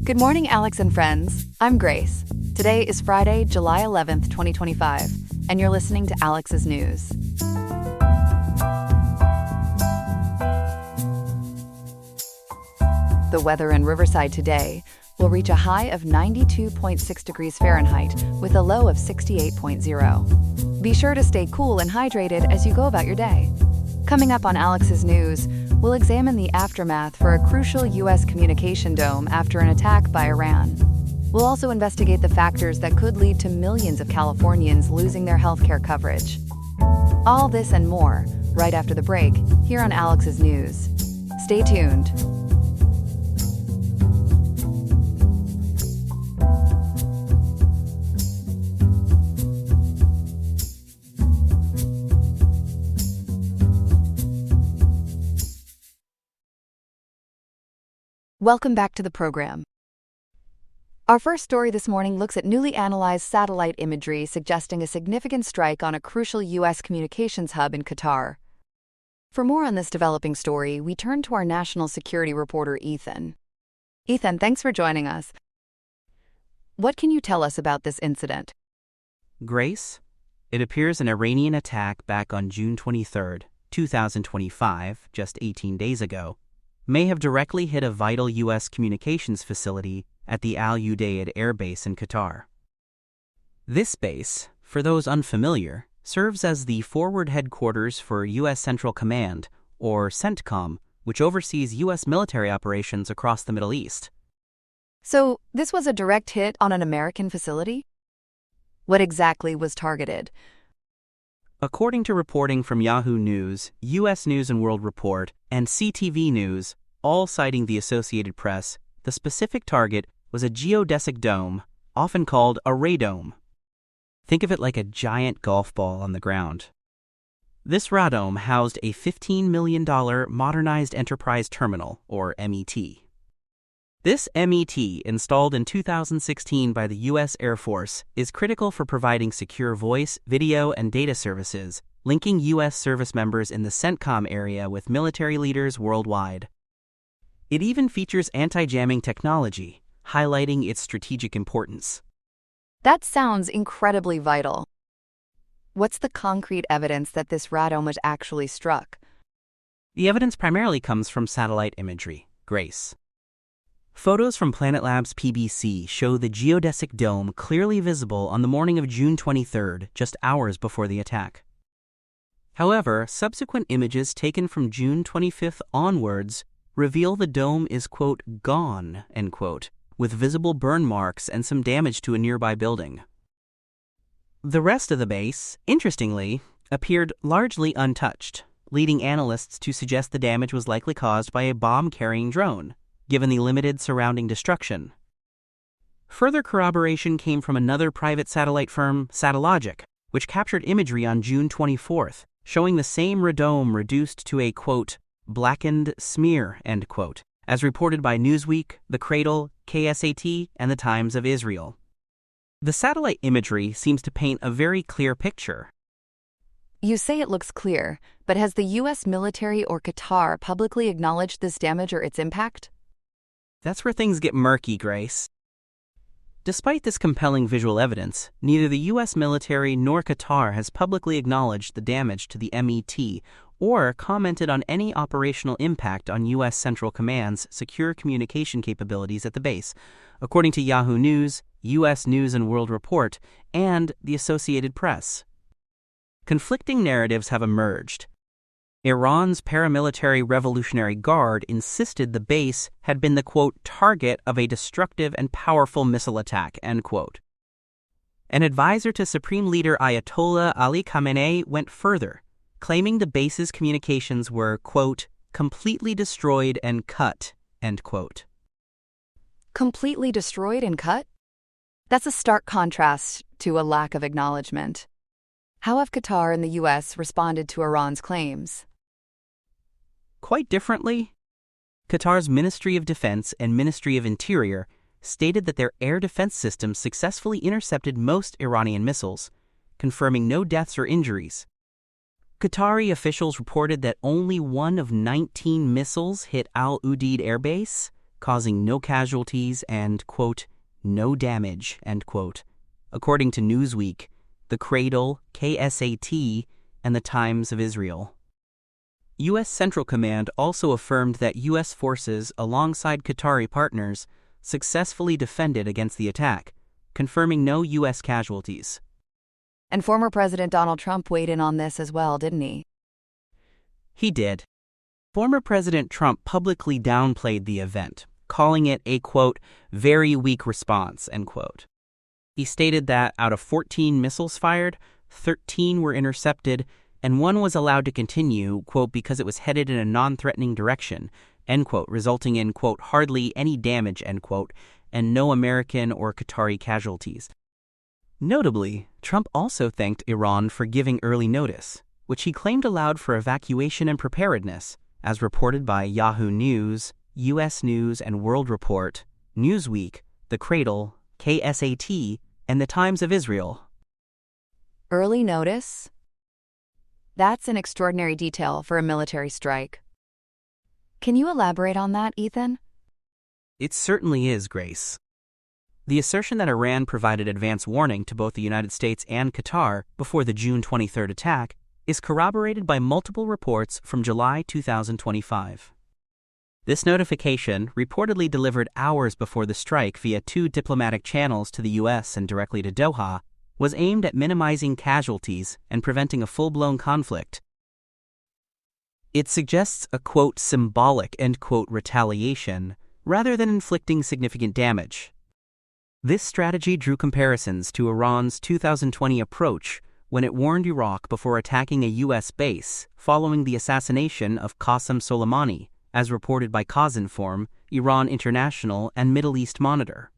Good morning, Alex and friends. I'm Grace. Today is Friday, July 11th, 2025, and you're listening to Alex's News. The weather in Riverside today will reach a high of 92.6 degrees Fahrenheit with a low of 68.0. Be sure to stay cool and hydrated as you go about your day. Coming up on Alex's News, we'll examine the aftermath for a crucial U.S. communication dome after an attack by Iran. We'll also investigate the factors that could lead to millions of Californians losing their healthcare coverage. All this and more, right after the break, here on Alex's News. Stay tuned. Welcome back to the program. Our first story this morning looks at newly analyzed satellite imagery suggesting a significant strike on a crucial U.S. communications hub in Qatar. For more on this developing story, we turn to our national security reporter, Ethan. Ethan, thanks for joining us. What can you tell us about this incident? Grace, it appears an Iranian attack back on June 23, 2025, just 18 days ago, may have directly hit a vital U.S. communications facility at the Al Udeid Air Base in Qatar. This base, for those unfamiliar, serves as the forward headquarters for U.S. Central Command, or CENTCOM, which oversees U.S. military operations across the Middle East. So, this was a direct hit on an American facility? What exactly was targeted? According to reporting from Yahoo News, U.S. News & World Report, and CTV News, all citing the Associated Press, the specific target was a geodesic dome, often called a radome. Think of it like a giant golf ball on the ground. This radome housed a $15 million Modernized Enterprise Terminal, or MET. This MET, installed in 2016 by the U.S. Air Force, is critical for providing secure voice, video, and data services, linking U.S. service members in the CENTCOM area with military leaders worldwide. It even features anti-jamming technology, highlighting its strategic importance. That sounds incredibly vital. What's the concrete evidence that this radome was actually struck? The evidence primarily comes from satellite imagery, Grace. Photos from Planet Labs PBC show the geodesic dome clearly visible on the morning of June 23rd, just hours before the attack. However, subsequent images taken from June 25th onwards reveal the dome is, quote, gone, end quote, with visible burn marks and some damage to a nearby building. The rest of the base, interestingly, appeared largely untouched, leading analysts to suggest the damage was likely caused by a bomb-carrying drone, given the limited surrounding destruction. Further corroboration came from another private satellite firm, Satellogic, which captured imagery on June 24th, showing the same radome reduced to a, quote, blackened smear, end quote, as reported by Newsweek, The Cradle, KSAT, and the Times of Israel. The satellite imagery seems to paint a very clear picture. You say it looks clear, but has the U.S. military or Qatar publicly acknowledged this damage or its impact? That's where things get murky, Grace. Despite this compelling visual evidence, neither the U.S. military nor Qatar has publicly acknowledged the damage to the MET or commented on any operational impact on U.S. Central Command's secure communication capabilities at the base, according to Yahoo News, U.S. News & World Report, and the Associated Press. Conflicting narratives have emerged. Iran's paramilitary Revolutionary Guard insisted the base had been the, quote, target of a destructive and powerful missile attack, end quote. An advisor to Supreme Leader Ayatollah Ali Khamenei went further, claiming the base's communications were, quote, completely destroyed and cut, end quote. Completely destroyed and cut? That's a stark contrast to a lack of acknowledgement. How have Qatar and the U.S. responded to Iran's claims? Quite differently. Qatar's Ministry of Defense and Ministry of Interior stated that their air defense systems successfully intercepted most Iranian missiles, confirming no deaths or injuries. Qatari officials reported that only one of 19 missiles hit Al Udeid Air Base, causing no casualties and, quote, no damage, end quote, according to Newsweek, The Cradle, KSAT, and the Times of Israel. U.S. Central Command also affirmed that U.S. forces, alongside Qatari partners, successfully defended against the attack, confirming no U.S. casualties. And former President Donald Trump weighed in on this as well, didn't he? He did. Former President Trump publicly downplayed the event, calling it a, quote, very weak response, end quote. He stated that out of 14 missiles fired, 13 were intercepted, and one was allowed to continue, quote, because it was headed in a non-threatening direction, end quote, resulting in, quote, hardly any damage, end quote, and no American or Qatari casualties. Notably, Trump also thanked Iran for giving early notice, which he claimed allowed for evacuation and preparedness, as reported by Yahoo News, U.S. News and World Report, Newsweek, The Cradle, KSAT, and the Times of Israel. Early notice? That's an extraordinary detail for a military strike. Can you elaborate on that, Ethan? It certainly is, Grace. The assertion that Iran provided advance warning to both the United States and Qatar before the June 23rd attack is corroborated by multiple reports from July 2025. This notification, reportedly delivered hours before the strike via 2 diplomatic channels to the U.S. and directly to Doha, was aimed at minimizing casualties and preventing a full-blown conflict. It suggests a, quote, symbolic, end quote, retaliation, rather than inflicting significant damage. This strategy drew comparisons to Iran's 2020 approach when it warned Iraq before attacking a U.S. base following the assassination of Qasem Soleimani, as reported by Qazinform, Iran International, and Middle East Monitor.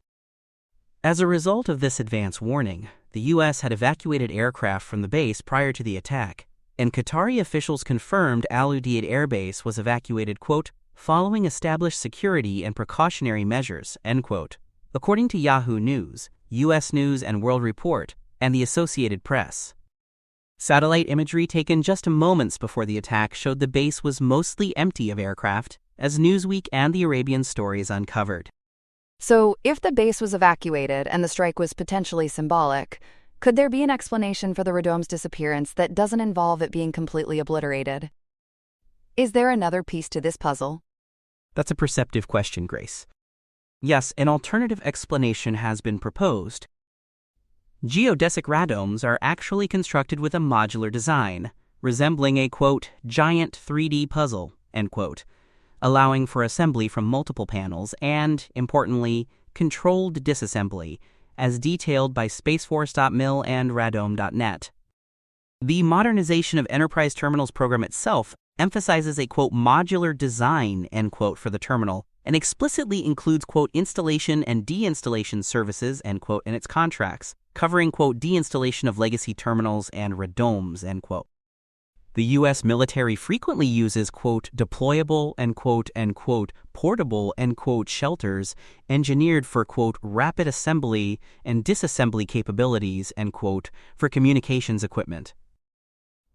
As a result of this advance warning, the U.S. had evacuated aircraft from the base prior to the attack, and Qatari officials confirmed Al Udeid Air Base was evacuated, quote, following established security and precautionary measures, end quote, according to Yahoo News, U.S. News and World Report, and the Associated Press. Satellite imagery taken just moments before the attack showed the base was mostly empty of aircraft, as Newsweek and the Arabian Stories uncovered. So, if the base was evacuated and the strike was potentially symbolic, could there be an explanation for the Radom's disappearance that doesn't involve it being completely obliterated? Is there another piece to this puzzle? That's a perceptive question, Grace. Yes, an alternative explanation has been proposed. Geodesic radomes are actually constructed with a modular design, resembling a, quote, giant 3D puzzle, end quote, allowing for assembly from multiple panels and, importantly, controlled disassembly, as detailed by spaceforce.mil and radome.net. The Modernization of Enterprise Terminals program itself emphasizes a, quote, modular design, end quote, for the terminal, and explicitly includes, quote, installation and deinstallation services, end quote, in its contracts, covering, quote, deinstallation of legacy terminals and radomes, end quote. The U.S. military frequently uses, quote, deployable, end quote, portable, end quote, shelters engineered for, quote, rapid assembly and disassembly capabilities, end quote, for communications equipment.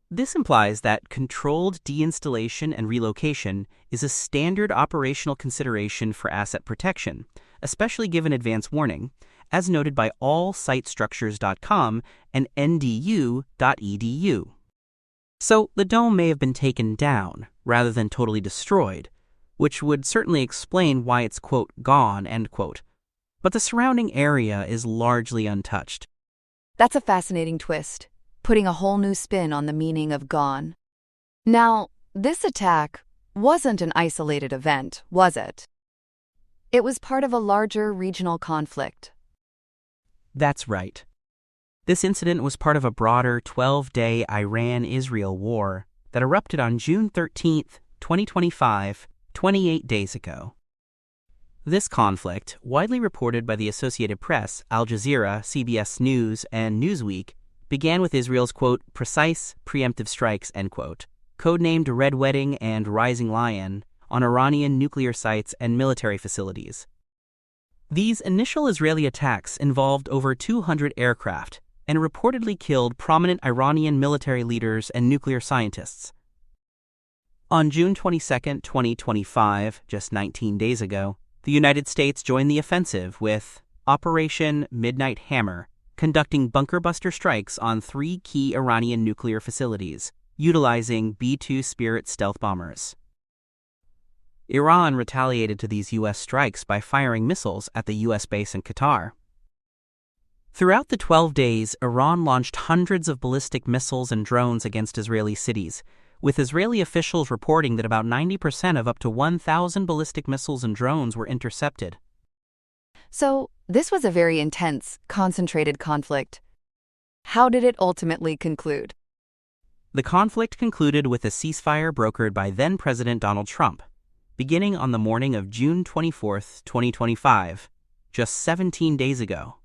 This implies that controlled deinstallation and relocation is a standard operational consideration for asset protection, especially given advance warning, as noted by allsitestructures.com and ndu.edu. So the dome may have been taken down rather than totally destroyed, which would certainly explain why it's, quote, gone, end quote. But the surrounding area is largely untouched. That's a fascinating twist, putting a whole new spin on the meaning of gone. Now, this attack wasn't an isolated event, was it? It was part of a larger regional conflict. That's right. This incident was part of a broader 12-day Iran-Israel war that erupted on June 13, 2025, 28 days ago. This conflict, widely reported by the Associated Press, Al Jazeera, CBS News, and Newsweek, began with Israel's, quote, precise, preemptive strikes, end quote, codenamed Red Wedding and Rising Lion, on Iranian nuclear sites and military facilities. These initial Israeli attacks involved over 200 aircraft and reportedly killed prominent Iranian military leaders and nuclear scientists. On June 22, 2025, just 19 days ago, The United States joined the offensive with Operation Midnight Hammer, conducting bunker-buster strikes on 3 key Iranian nuclear facilities, utilizing B-2 Spirit stealth bombers. Iran retaliated to these U.S. strikes by firing missiles at the U.S. base in Qatar. Throughout the 12 days, Iran launched hundreds of ballistic missiles and drones against Israeli cities, with Israeli officials reporting that about 90% of up to 1,000 ballistic missiles and drones were intercepted. So, this was a very intense, concentrated conflict. How did it ultimately conclude? The conflict concluded with a ceasefire brokered by then-President Donald Trump, beginning on the morning of June 24, 2025, just 17 days ago.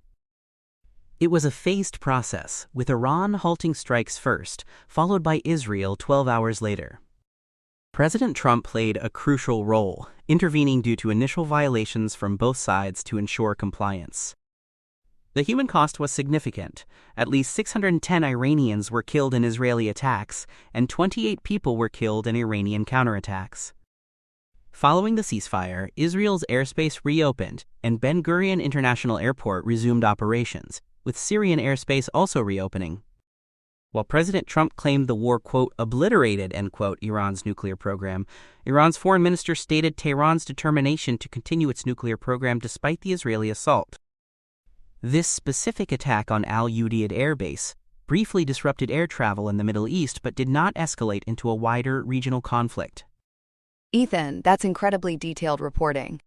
It was a phased process, with Iran halting strikes first, followed by Israel 12 hours later. President Trump played a crucial role, intervening due to initial violations from both sides to ensure compliance. The human cost was significant. At least 610 Iranians were killed in Israeli attacks, and 28 people were killed in Iranian counterattacks. Following the ceasefire, Israel's airspace reopened, and Ben Gurion International Airport resumed operations, with Syrian airspace also reopening. While President Trump claimed the war, quote, obliterated, end quote, Iran's nuclear program, Iran's foreign minister stated Tehran's determination to continue its nuclear program despite the Israeli assault. This specific attack on Al Udeid Air Base briefly disrupted air travel in the Middle East but did not escalate into a wider regional conflict. Ethan, that's incredibly detailed reporting.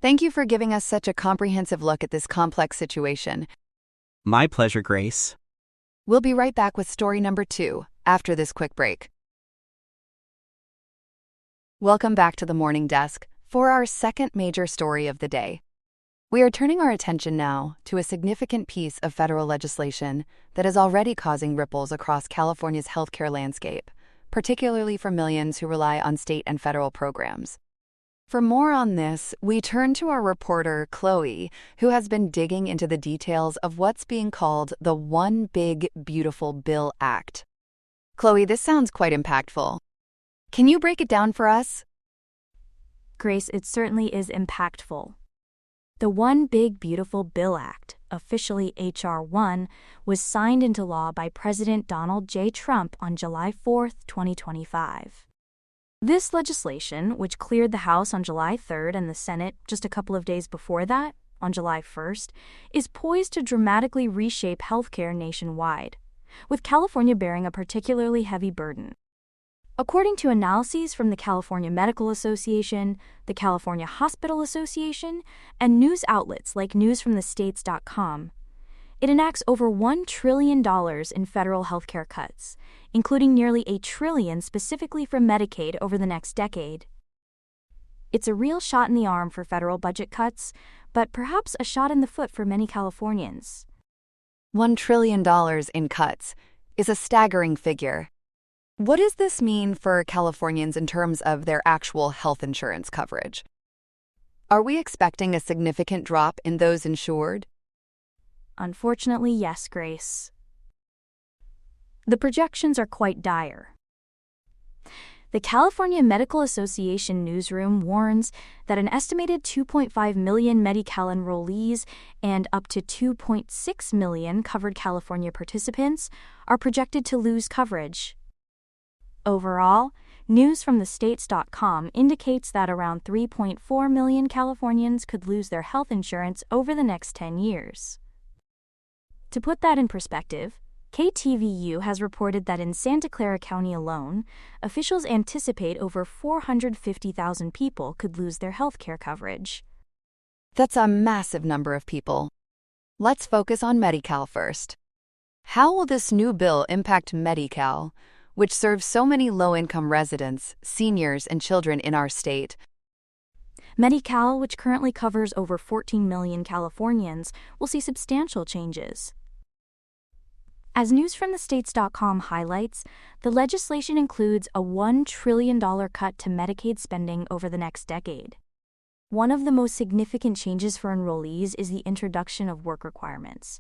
Thank you for giving us such a comprehensive look at this complex situation. My pleasure, Grace. We'll be right back with story number 2 after this quick break. Welcome back to the Morning Desk for our second major story of the day. We are turning our attention now to a significant piece of federal legislation that is already causing ripples across California's healthcare landscape, particularly for millions who rely on state and federal programs. For more on this, we turn to our reporter, Chloe, who has been digging into the details of what's being called the One Big Beautiful Bill Act. Chloe, this sounds quite impactful. Can you break it down for us? Grace, it certainly is impactful. The One Big Beautiful Bill Act, officially H.R. 1, was signed into law by President Donald J. Trump on July 4, 2025. This legislation, which cleared the House on July 3rd and the Senate just a couple of days before that, on July 1st, is poised to dramatically reshape healthcare nationwide, with California bearing a particularly heavy burden. According to analyses from the California Medical Association, the California Hospital Association, and news outlets like newsfromthestates.com, it enacts over $1 trillion in federal healthcare cuts, including nearly $1 trillion specifically for Medicaid over the next decade. It's a real shot in the arm for federal budget cuts, but perhaps a shot in the foot for many Californians. $1 trillion in cuts is a staggering figure. What does this mean for Californians in terms of their actual health insurance coverage? Are we expecting a significant drop in those insured? Unfortunately, yes, Grace. The projections are quite dire. The California Medical Association newsroom warns that an estimated 2.5 million Medi-Cal enrollees and up to 2.6 million covered California participants are projected to lose coverage. Overall, newsfromthestates.com indicates that around 3.4 million Californians could lose their health insurance over the next 10 years. To put that in perspective, KTVU has reported that in Santa Clara County alone, officials anticipate over 450,000 people could lose their health care coverage. That's a massive number of people. Let's focus on Medi-Cal first. How will this new bill impact Medi-Cal, which serves so many low-income residents, seniors, and children in our state? Medi-Cal, which currently covers over 14 million Californians, will see substantial changes. As newsfromthestates.com highlights, the legislation includes a $1 trillion cut to Medicaid spending over the next decade. One of the most significant changes for enrollees is the introduction of work requirements.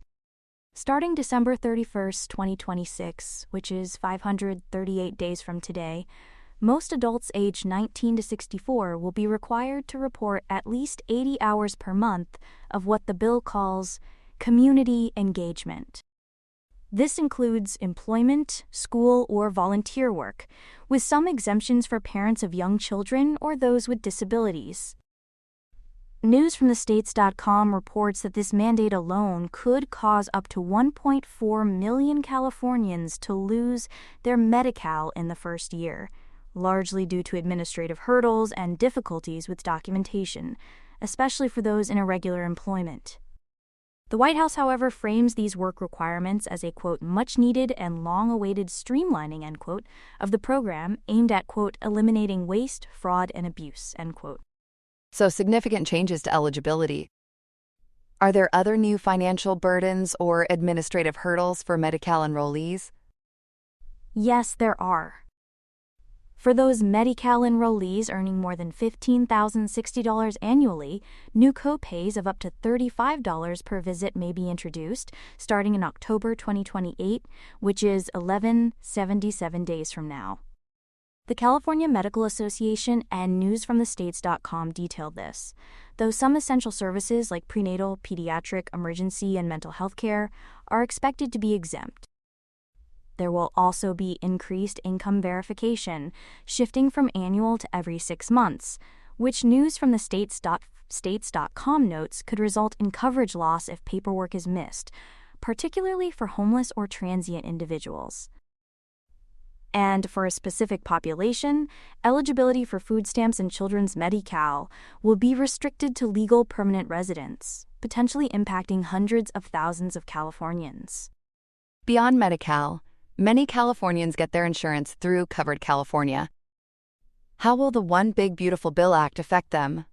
Starting December 31, 2026, which is 538 days from today, most adults aged 19 to 64 will be required to report at least 80 hours per month of what the bill calls community engagement. This includes employment, school, or volunteer work, with some exemptions for parents of young children or those with disabilities. Newsfromthestates.com reports that this mandate alone could cause up to 1.4 million Californians to lose their Medi-Cal in the first year, largely due to administrative hurdles and difficulties with documentation, especially for those in irregular employment. The White House, however, frames these work requirements as a, quote, much-needed and long-awaited streamlining, end quote, of the program aimed at, quote, eliminating waste, fraud, and abuse, end quote. So significant changes to eligibility. Are there other new financial burdens or administrative hurdles for Medi-Cal enrollees? Yes, there are. For those Medi-Cal enrollees earning more than $15,060 annually, new co-pays of up to $35 per visit may be introduced, starting in October 2028, which is 1177 days from now. The California Medical Association and newsfromthestates.com detailed this, though some essential services like prenatal, pediatric, emergency, and mental health care are expected to be exempt. There will also be increased income verification, shifting from annual to every 6 months, which newsfromthestates.com notes could result in coverage loss if paperwork is missed, particularly for homeless or transient individuals. And for a specific population, eligibility for food stamps and children's Medi-Cal will be restricted to legal permanent residents, potentially impacting hundreds of thousands of Californians. Beyond Medi-Cal, many Californians get their insurance through Covered California. How will the One Big Beautiful Bill Act affect them?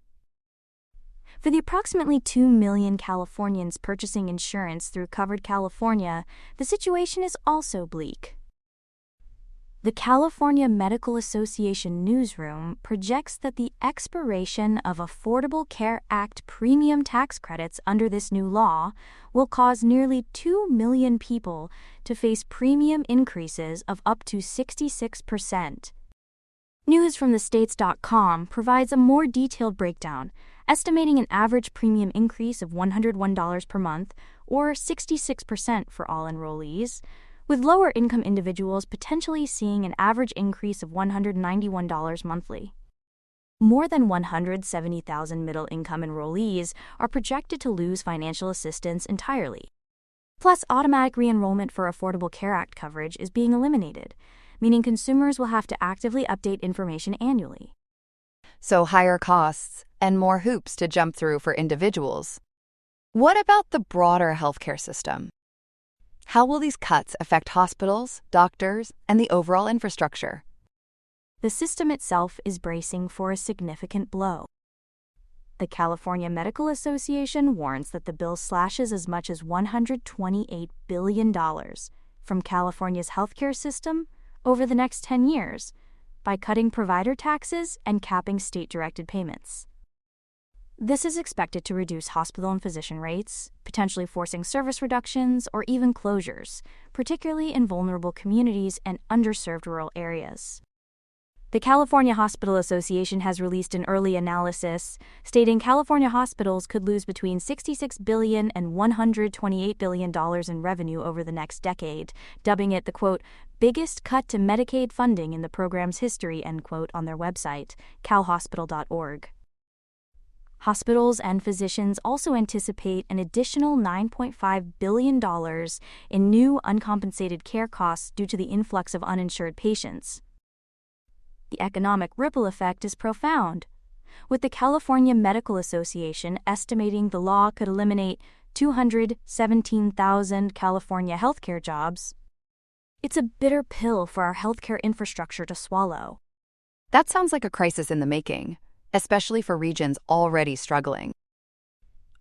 For the approximately 2 million Californians purchasing insurance through Covered California, the situation is also bleak. The California Medical Association newsroom projects that the expiration of Affordable Care Act premium tax credits under this new law will cause nearly 2 million people to face premium increases of up to 66%. Newsfromthestates.com provides a more detailed breakdown, estimating an average premium increase of $101 per month, or 66% for all enrollees, with lower-income individuals potentially seeing an average increase of $191 monthly. More than 170,000 middle-income enrollees are projected to lose financial assistance entirely. Plus, automatic re-enrollment for Affordable Care Act coverage is being eliminated, meaning consumers will have to actively update information annually. So higher costs and more hoops to jump through for individuals. What about the broader healthcare system? How will these cuts affect hospitals, doctors, and the overall infrastructure? The system itself is bracing for a significant blow. The California Medical Association warns that the bill slashes as much as $128 billion from California's healthcare system over the next 10 years by cutting provider taxes and capping state-directed payments. This is expected to reduce hospital and physician rates, potentially forcing service reductions or even closures, particularly in vulnerable communities and underserved rural areas. The California Hospital Association has released an early analysis stating California hospitals could lose between $66 billion and $128 billion in revenue over the next decade, dubbing it the, quote, biggest cut to Medicaid funding in the program's history, end quote, on their website, calhospital.org. Hospitals and physicians also anticipate an additional $9.5 billion in new uncompensated care costs due to the influx of uninsured patients. The economic ripple effect is profound, with the California Medical Association estimating the law could eliminate 217,000 California healthcare jobs. It's a bitter pill for our healthcare infrastructure to swallow. That sounds like a crisis in the making, especially for regions already struggling.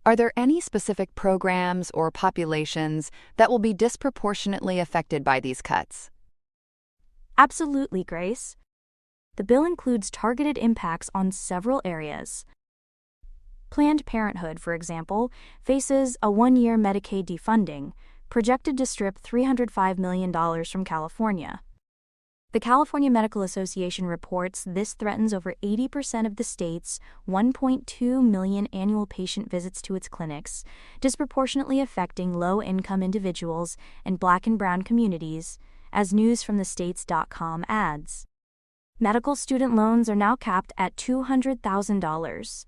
Are there any specific programs or populations that will be disproportionately affected by these cuts? Absolutely, Grace. The bill includes targeted impacts on several areas. Planned Parenthood, for example, faces a 1-year Medicaid defunding, projected to strip $305 million from California. The California Medical Association reports this threatens over 80% of the state's 1.2 million annual patient visits to its clinics, disproportionately affecting low-income individuals and Black and brown communities, as news from thestates.com adds. Medical student loans are now capped at $200,000,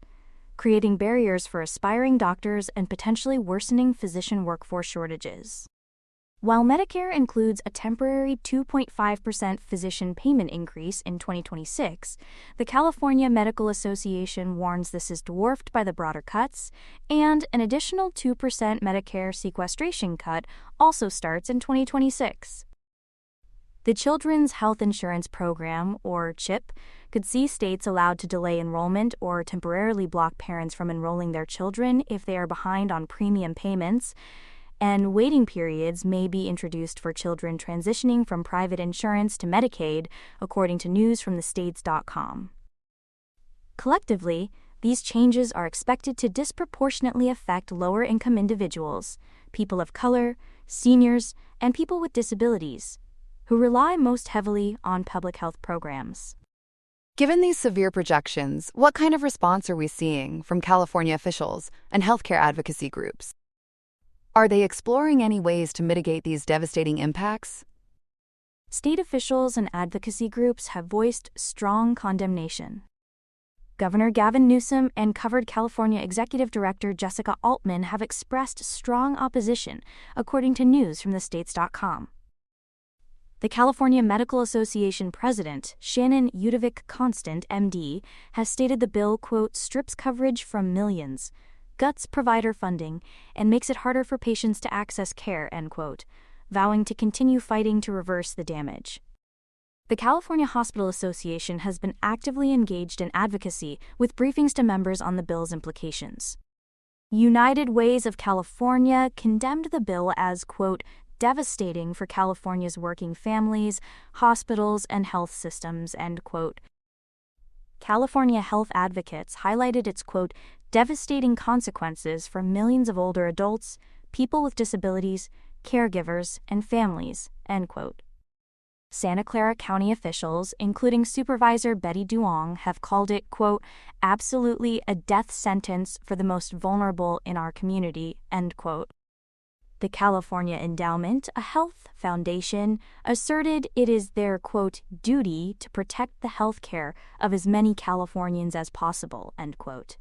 creating barriers for aspiring doctors and potentially worsening physician workforce shortages. While Medicare includes a temporary 2.5% physician payment increase in 2026, the California Medical Association warns this is dwarfed by the broader cuts, and an additional 2% Medicare sequestration cut also starts in 2026. The Children's Health Insurance Program, or CHIP, could see states allowed to delay enrollment or temporarily block parents from enrolling their children if they are behind on premium payments, and waiting periods may be introduced for children transitioning from private insurance to Medicaid, according to news from thestates.com. Collectively, these changes are expected to disproportionately affect lower-income individuals, people of color, seniors, and people with disabilities, who rely most heavily on public health programs. Given these severe projections, what kind of response are we seeing from California officials and healthcare advocacy groups? Are they exploring any ways to mitigate these devastating impacts? State officials and advocacy groups have voiced strong condemnation. Governor Gavin Newsom and Covered California Executive Director Jessica Altman have expressed strong opposition, according to news from thestates.com. The California Medical Association president, Shannon Udovic-Constant, MD, has stated the bill, quote, strips coverage from millions, guts provider funding, and makes it harder for patients to access care, end quote, vowing to continue fighting to reverse the damage. The California Hospital Association has been actively engaged in advocacy with briefings to members on the bill's implications. United Ways of California condemned the bill as, quote, devastating for California's working families, hospitals, and health systems, end quote. California health advocates highlighted its, quote, devastating consequences for millions of older adults, people with disabilities, caregivers, and families, end quote. Santa Clara County officials, including Supervisor Betty Duong, have called it, quote, absolutely a death sentence for the most vulnerable in our community, end quote. The California Endowment, a health foundation, asserted it is their, quote, duty to protect the health care of as many Californians as possible, end quote.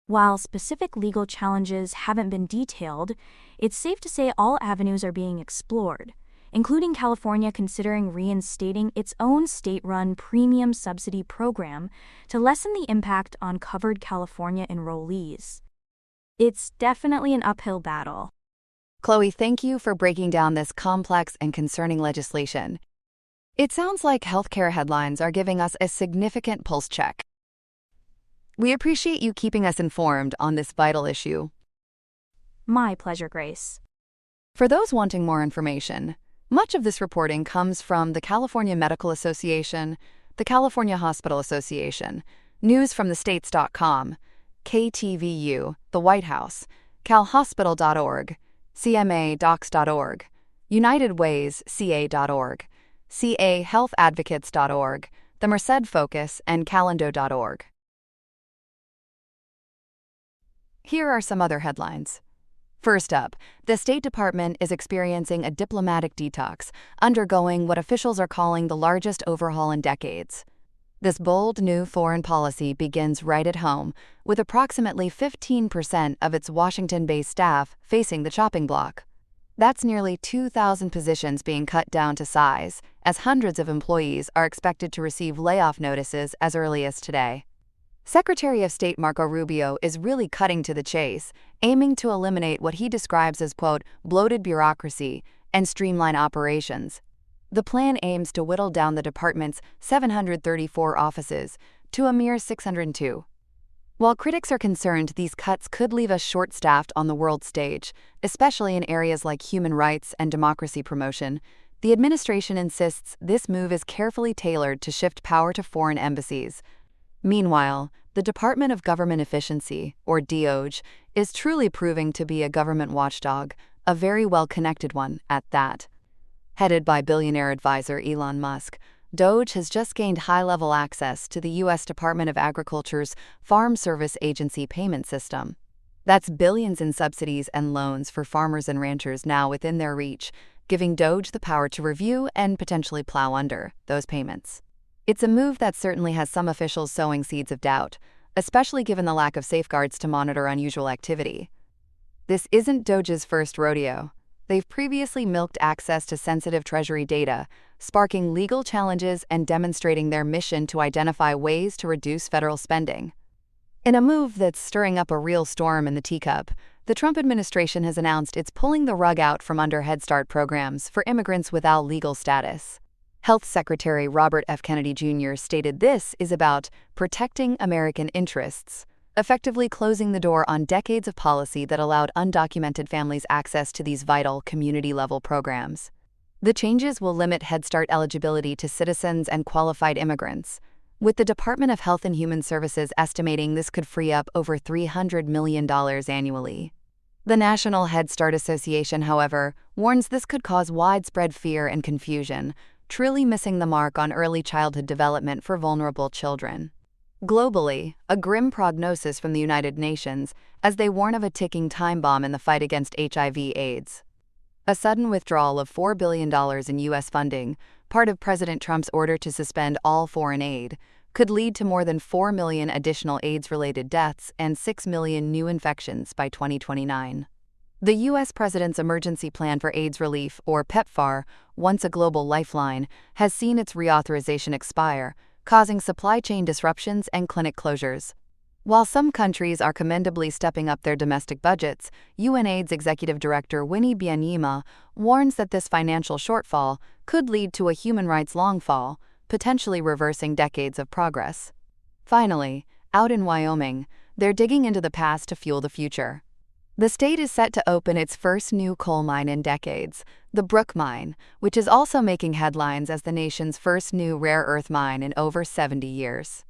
While specific legal challenges haven't been detailed, it's safe to say all avenues are being explored, including California considering reinstating its own state-run premium subsidy program to lessen the impact on covered California enrollees. It's definitely an uphill battle. Chloe, thank you for breaking down this complex and concerning legislation. It sounds like healthcare headlines are giving us a significant pulse check. We appreciate you keeping us informed on this vital issue. My pleasure, Grace. For those wanting more information, much of this reporting comes from the California Medical Association, the California Hospital Association, news from thestates.com, KTVU, the White House, calhospital.org, CMAdocs.org, United Ways, CA.org, CAHealthAdvocates.org, the Merced Focus, and Calendo.org. Here are some other headlines. First up, the State Department is experiencing a diplomatic detox, undergoing what officials are calling the largest overhaul in decades. This bold new foreign policy begins right at home, with approximately 15% of its Washington-based staff facing the chopping block. That's nearly 2,000 positions being cut down to size, as hundreds of employees are expected to receive layoff notices as early as today. Secretary of State Marco Rubio is really cutting to the chase, aiming to eliminate what he describes as, quote, bloated bureaucracy and streamline operations. The plan aims to whittle down the department's 734 offices to a mere 602. While critics are concerned these cuts could leave us short-staffed on the world stage, especially in areas like human rights and democracy promotion, the administration insists this move is carefully tailored to shift power to foreign embassies. Meanwhile, the Department of Government Efficiency, or DOGE, is truly proving to be a government watchdog, a very well-connected one at that. Headed by billionaire advisor Elon Musk, Doge has just gained high-level access to the U.S. Department of Agriculture's Farm Service Agency payment system. That's billions in subsidies and loans for farmers and ranchers now within their reach, giving Doge the power to review and potentially plow under those payments. It's a move that certainly has some officials sowing seeds of doubt, especially given the lack of safeguards to monitor unusual activity. This isn't Doge's first rodeo. They've previously milked access to sensitive Treasury data, sparking legal challenges and demonstrating their mission to identify ways to reduce federal spending. In a move that's stirring up a real storm in the teacup, the Trump administration has announced it's pulling the rug out from under Head Start programs for immigrants without legal status. Health Secretary Robert F. Kennedy Jr. stated this is about protecting American interests, effectively closing the door on decades of policy that allowed undocumented families access to these vital community-level programs. The changes will limit Head Start eligibility to citizens and qualified immigrants, with the Department of Health and Human Services estimating this could free up over $300 million annually. The National Head Start Association, however, warns this could cause widespread fear and confusion, truly missing the mark on early childhood development for vulnerable children. Globally, a grim prognosis from the United Nations as they warn of a ticking time bomb in the fight against HIV/AIDS. A sudden withdrawal of $4 billion in U.S. funding, part of President Trump's order to suspend all foreign aid, could lead to more than 4 million additional AIDS-related deaths and 6 million new infections by 2029. The U.S. President's Emergency Plan for AIDS Relief, or PEPFAR, once a global lifeline, has seen its reauthorization expire, causing supply chain disruptions and clinic closures. While some countries are commendably stepping up their domestic budgets, UNAIDS Executive Director Winnie Byanyima warns that this financial shortfall could lead to a human rights long fall, potentially reversing decades of progress. Finally, out in Wyoming, they're digging into the past to fuel the future. The state is set to open its first new coal mine in decades, the Brook Mine, which is also making headlines as the nation's first new rare earth mine in over 70 years.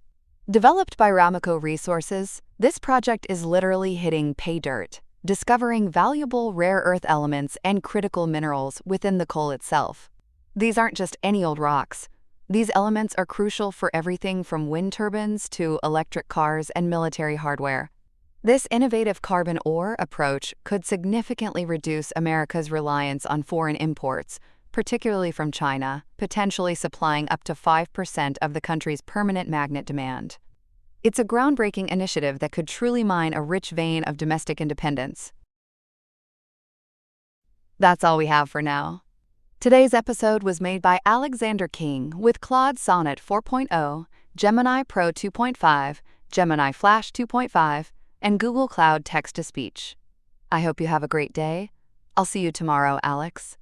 Developed by Ramaco Resources, this project is literally hitting pay dirt, discovering valuable rare earth elements and critical minerals within the coal itself. These aren't just any old rocks. These elements are crucial for everything from wind turbines to electric cars and military hardware. This innovative carbon ore approach could significantly reduce America's reliance on foreign imports, particularly from China, potentially supplying up to 5% of the country's permanent magnet demand. It's a groundbreaking initiative that could truly mine a rich vein of domestic independence. That's all we have for now. Today's episode was made by Alexander King with Claude Sonnet 4.0, Gemini Pro 2.5, Gemini Flash 2.5, and Google Cloud Text-to-Speech. I hope you have a great day. I'll see you tomorrow, Alex.